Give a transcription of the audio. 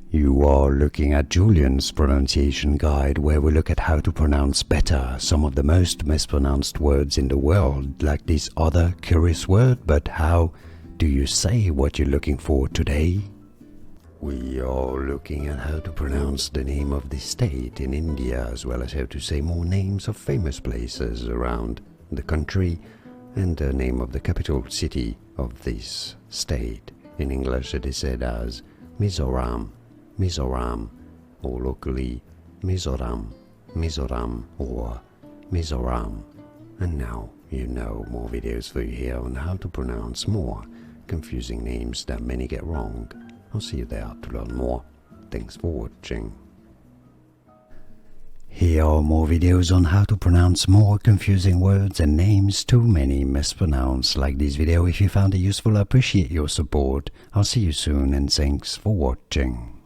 You are looking at Julian's pronunciation guide, where we look at how to pronounce better some of the most mispronounced words in the world, like this other curious word. But how do you say what you're looking for today? We are looking at how to pronounce the name of the state in India, as well as how to say more names of famous places around the country and the name of the capital city of this state. In English it is said as Mizoram, Mizoram, or locally Mizoram, Mizoram, or Mizoram. And now you know more videos for you here on how to pronounce more confusing names that many get wrong. I'll see you there to learn more. Thanks for watching. Here are more videos on how to pronounce more confusing words and names too many mispronounced. Like this video if you found it useful. I appreciate your support. I'll see you soon and thanks for watching.